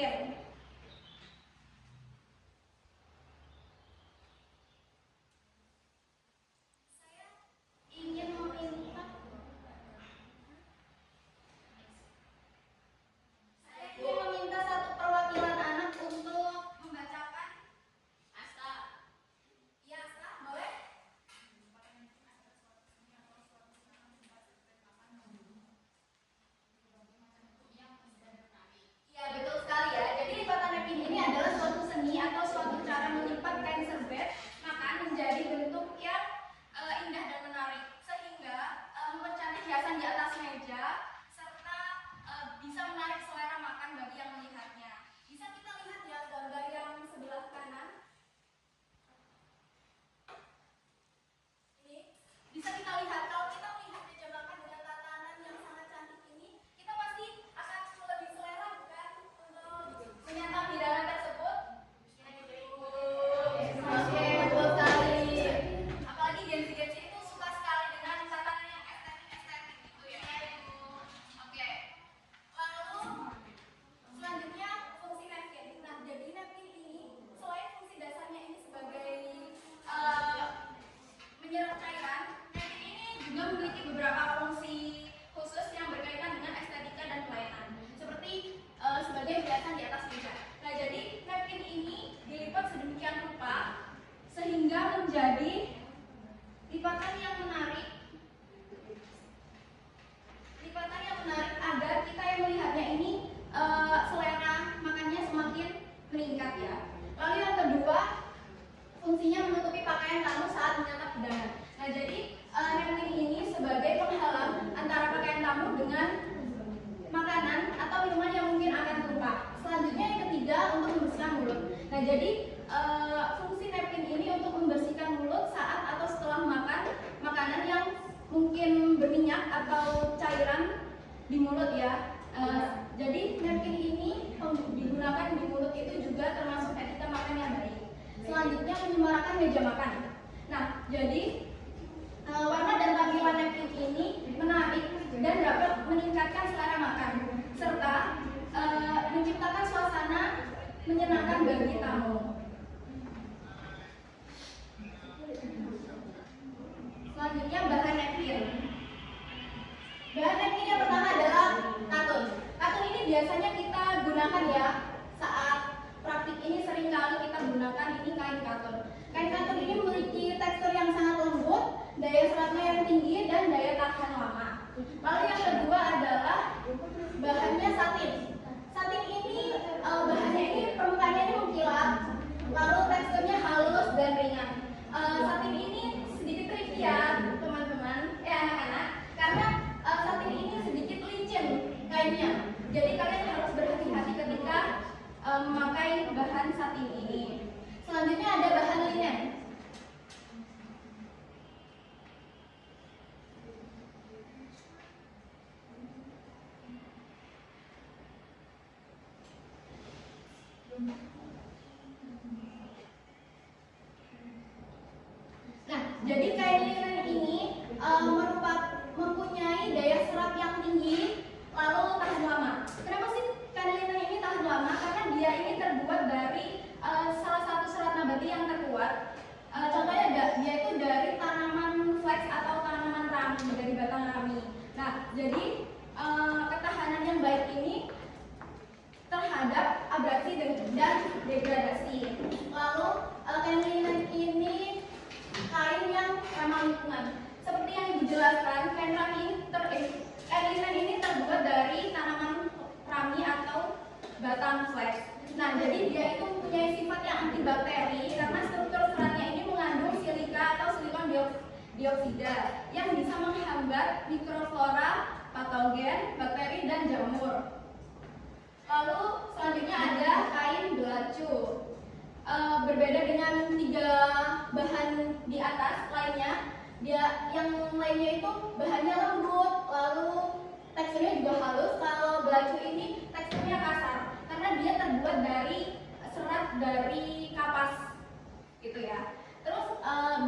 mungkin. Fungsi napkin ini untuk membersihkan mulut saat atau setelah makan makanan yang mungkin berminyak atau cairan di mulut ya. Jadi napkin ini digunakan di mulut itu juga termasuk etika makan yang baik. Selanjutnya menyemarakan meja makan. Nah, jadi warna dan tampilan napkin ini menarik dan dapat meningkatkan selera makan serta menciptakan suasana menyenangkan bagi tamu. Selanjutnya bahan napkin. Bahan napkin yang pertama adalah katun. Katun ini biasanya kita gunakan ya saat praktik ini seringkali kita gunakan ini kain katun. Kain katun ini memiliki tekstur yang sangat lembut, daya seratnya yang tinggi dan daya tahan lama. Lalu yang kedua adalah bahannya satin. Satin ini bahannya ini permukaannya ini mengkilap, lalu teksturnya halus dan ringan. Satin ini sedikit tricky ya teman-teman, anak-anak, karena satin ini sedikit licin kainnya. Jadi kalian harus berhati-hati ketika memakai bahan satin ini. Selanjutnya ada bahan linen. Nah, jadi kain linen ini mempunyai daya serap yang tinggi, lalu tahan lama. Kenapa sih kain linen ini tahan lama? Karena dia ini terbuat dari salah satu serat nabati yang terkuat. Contohnya dia itu dari tanaman flax atau tanaman rami, dari batang rami. Nah, jadi ketahanan yang baik ini terhadap abrasi dan degradasi. Lalu kain linen ini kain yang ramah lingkungan. Seperti yang dijelaskan, kain linen ini terbuat dari tanaman rami atau batang flax. Nah, jadi dia itu mempunyai sifat yang antibakteri karena struktur seratnya ini mengandung silika atau silikon dioksida yang bisa menghambat mikroflora, patogen, bakteri, dan jamur. Lalu selanjutnya ada kain belacu. Berbeda dengan 3 bahan di atas lainnya, yang lainnya itu bahannya lembut, lalu teksturnya juga halus. Kalau belacu ini teksturnya kasar karena dia terbuat dari serat dari kapas gitu ya. Terus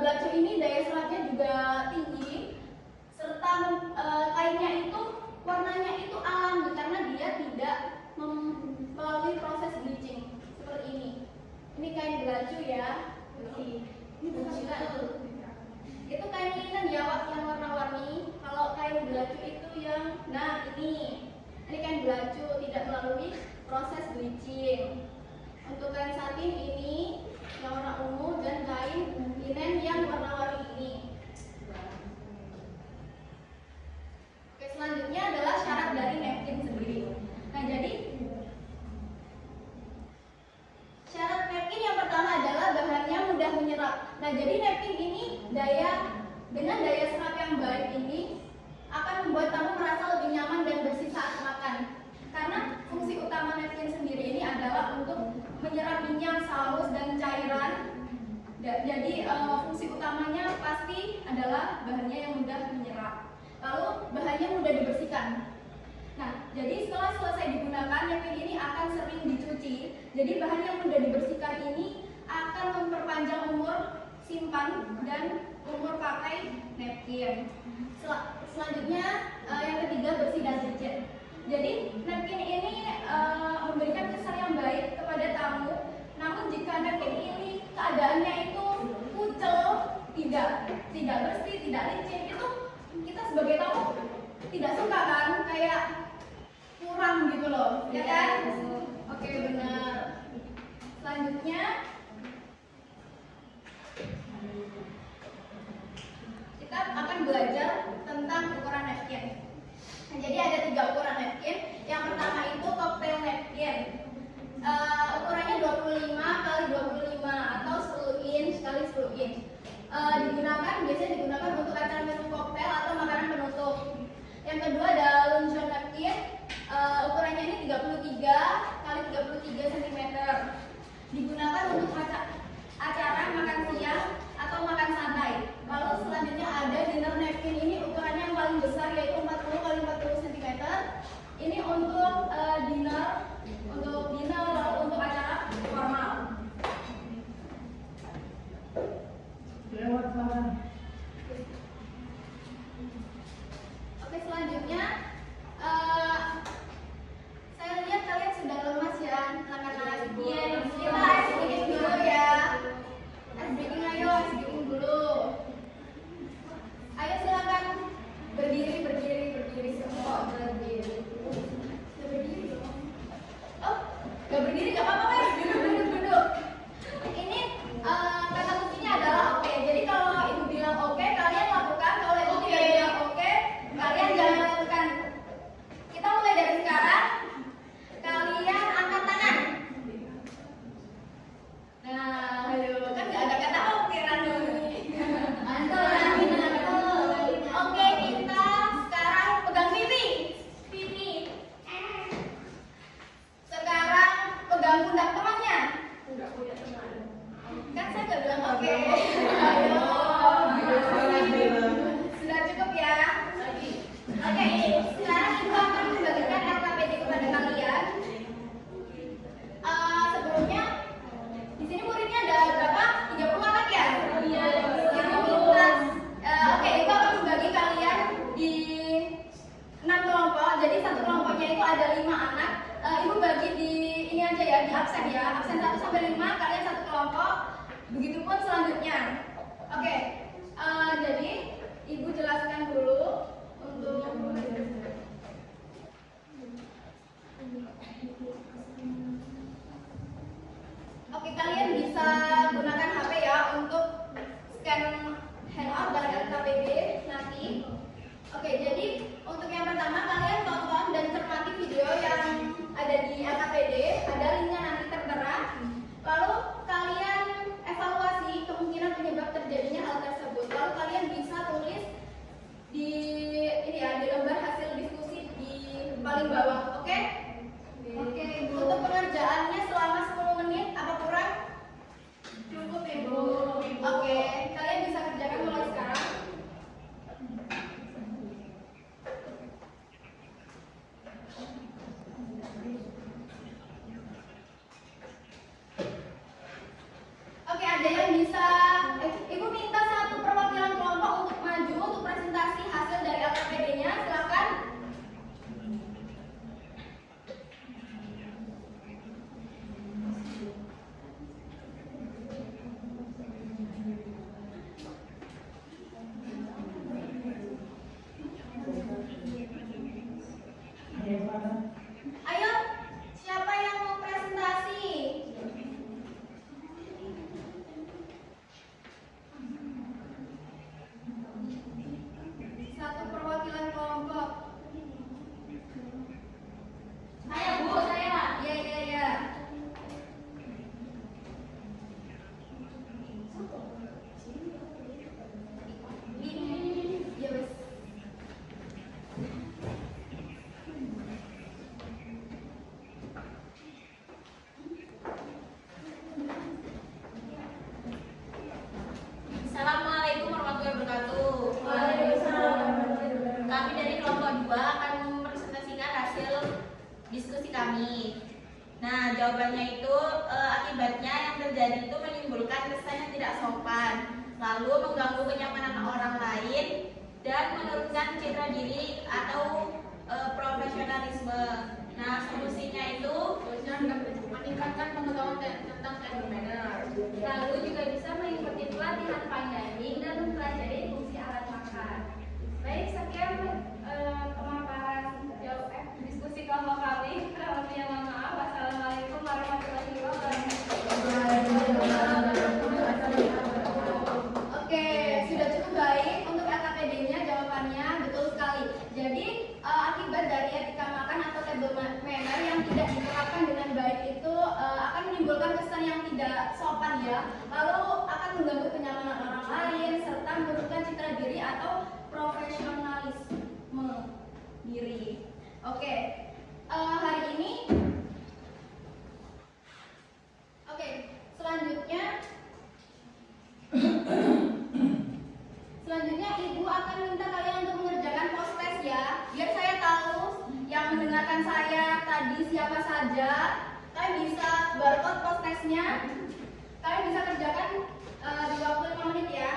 belacu ini daya seratnya juga tinggi serta kainnya itu warnanya itu alami karena dia tidak melalui proses belacu ya. Itu kain linen ya, yang warna-warni. Kalau kain belacu itu yang, nah ini kain belacu tidak melalui proses bleaching. Untuk kain satin ini yang warna ungu dan kain linen yang warna-warni ini. Oke, selanjutnya adalah syarat dari napkin sendiri. Nah, jadi syarat napkin yang pertama adalah bahannya mudah menyerap. Nah, jadi napkin ini dengan daya serap yang baik ini akan membuat kamu merasa lebih nyaman dan bersih saat makan. Karena fungsi utama napkin sendiri ini adalah untuk menyerap minyak, saus, dan cairan. Jadi fungsi utamanya pasti adalah bahannya yang mudah menyerap. Lalu bahannya mudah dibersihkan. Nah, jadi setelah selesai digunakan, napkin ini akan sering dicuci. Jadi bahan yang mudah dibersihkan ini akan memperpanjang umur simpan dan umur pakai napkin. Selanjutnya yang ketiga, bersih dan licin. Jadi napkin ini memberikan kesan yang baik kepada tamu. Namun jika napkin ini keadaannya itu kucel, tidak bersih, tidak licin, itu kita sebagai tamu tidak suka kan, kayak kurang gitu loh, ya kan? Oke, benar. Selanjutnya kita akan belajar tentang ukuran napkin. Nah, jadi ada 3 ukuran napkin. Yang pertama itu cocktail napkin. Ukurannya 25 x 25 atau 10 inch x 10 inch. Biasanya digunakan untuk acara minum koktail atau makanan penutup. Yang kedua ada luncheon napkin. Ukurannya ini 33 x 33 cm. Digunakan untuk acara makan siang atau makan santai. Lalu selanjutnya ada dinner napkin. Ini ukurannya yang paling besar, yaitu 40 x 40 cm. Ini untuk dinner, lalu untuk acara formal. Oke, selanjutnya saya lihat kalian sudah lemas ya, anak-anak. Iya, kita ice breaking dulu ya. Ice breaking dulu. Ayo silakan berdiri semua. Oh, nggak berdiri nggak apa-apa guys, duduk. Ini kata kuncinya adalah oke. Jadi kalau ibu bilang oke, kalian lakukan. Kalau ibu tidak bilang oke, kalian jangan lakukan. Kita mulai dari sekarang. Kalian angkat tangan. Nah, ayo, kan nggak ada kata oke Rani. Oke, kita sekarang pegang pipi. Sekarang pegang pundak temannya. Kan saya nggak bilang oke. Ayo. Sudah cukup ya. Oke, sekarang ibu akan membagikan LKPD kepada kalian. Sebelumnya di sini muridnya ada berapa? 30 anak ya? Iya. Oke, ibu akan membagi kalian di 6 kelompok. Jadi satu kelompoknya itu ada 5 anak. Ibu bagi di ini aja ya, di absen ya. Absen 1 sampai 5, kalian satu kelompok. Begitupun selanjutnya. Oke, jadi ibu jelaskan dulu untuk Oke, kalian bisa gunakan HP ya untuk scan hangout dan LKPD nanti. Oke, jadi untuk yang pertama kalian tonton dan cermati video yang ada di LKPD, ada linknya nanti tertera. Lalu kalian evaluasi kemungkinan penyebab terjadinya hal tersebut. Lalu kalian bisa tulis di ini ya, di lembar hasil diskusi di paling bawah. Oke? Oke. Untuk pengerjaannya selama 10 menit, apa kurang? Cukup, Ibu. Oke, kalian bisa kerjakan mulai sekarang. Oke, ada yang bisa Ibu minta satu perwakilan kelompok untuk maju untuk presentasi hasil dari LKPD-nya, silakan. kami. Nah, jawabannya itu akibatnya yang terjadi itu menimbulkan kesan yang tidak sopan, lalu mengganggu kenyamanan orang lain dan menurunkan citra diri atau profesionalisme. Nah, solusinya itu meningkatkan pengetahuan tentang table manner. Lalu juga bisa mengikuti pelatihan fine dining dan mempelajari fungsi alat makan. Baik, sekian pemaparan diskusi kelompok kami. Kurang lebihnya mohon maaf. Wassalamualaikum warahmatullahi wabarakatuh. Oke, sudah cukup baik untuk LKPD-nya jawabannya betul sekali. Jadi akibat dari etika makan atau table manner yang tidak diterapkan dengan baik itu akan menimbulkan kesan yang tidak sopan ya. Lalu akan mengganggu kenyamanan orang lain serta menurunkan citra diri atau profesionalisme diri. Oke, hari ini selanjutnya Ibu akan minta kalian untuk mengerjakan post test ya. Biar saya tahu yang mendengarkan saya tadi siapa saja. Kalian bisa barcode post testnya. Kalian bisa kerjakan di waktu 5 menit ya.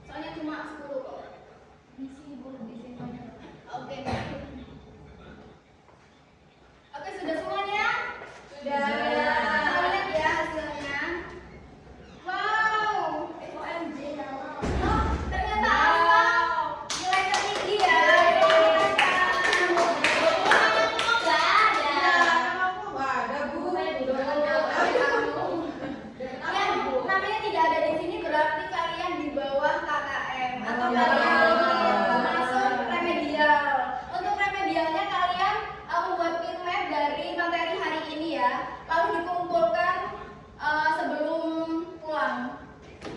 Soalnya cuma 10 kok. Di sini banyak. Oke. Oke, sudah semuanya? Sudah. Kita lihat ya hasilnya. Wow, OMG. Oh, ternyata Alfa nilai tertinggi ya. Namanya tidak ada di sini berarti kalian di bawah KKM atau kalian masuk remedial. Untuk remedialnya kalian membuat pitmap dari materi hari ini ya, lalu dikumpulkan sebelum pulang.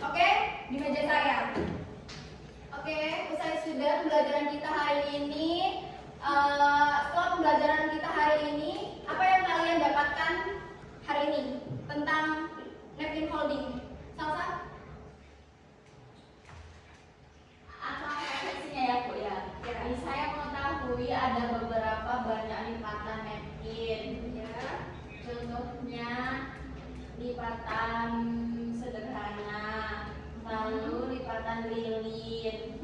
Oke, di meja saya. Oke, usai sudah pembelajaran kita hari ini. Setelah pembelajaran kita hari ini, apa yang kalian dapatkan hari ini tentang napkin folding? Salsa? apa refleksinya ya Bu ya? Jadi saya mengetahui ada beberapa banyak lipatan napkin. Ya. Contohnya lipatan sederhana, lalu lipatan lilin,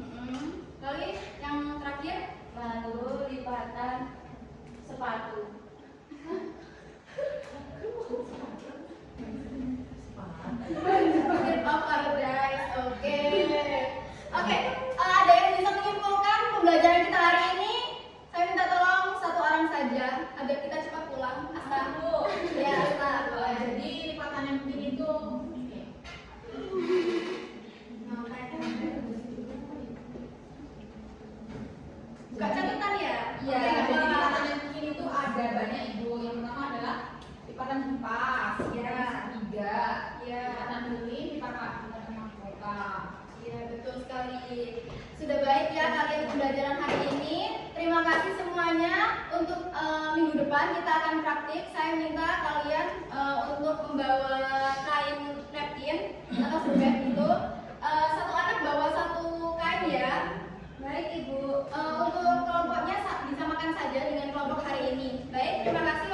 Lalu yang terakhir, lalu lipatan sepatu. guys. Oke. Ada yang bisa menyimpulkan pembelajaran kita hari ini? Saya minta tolong satu orang saja agar kita cepat pulang. Asta. Ya, Asta. Jadi lipatan yang penting itu buka catatan ya? ya, jadi lipatan yang penting itu ada banyak Ibu. Yang pertama adalah lipatan kipas, Ya. tiga, Ya. lipatan lilin, lipatan mahkota. Iya, betul sekali. Sudah baik ya kalian pembelajaran hari ini. Terima kasih semuanya. Untuk minggu depan kita akan praktik. Saya minta kalian untuk membawa kain napkin atau serbet itu. Satu anak bawa satu kain ya. Baik Ibu. Untuk kelompoknya disamakan saja dengan kelompok hari ini. Baik, terima kasih.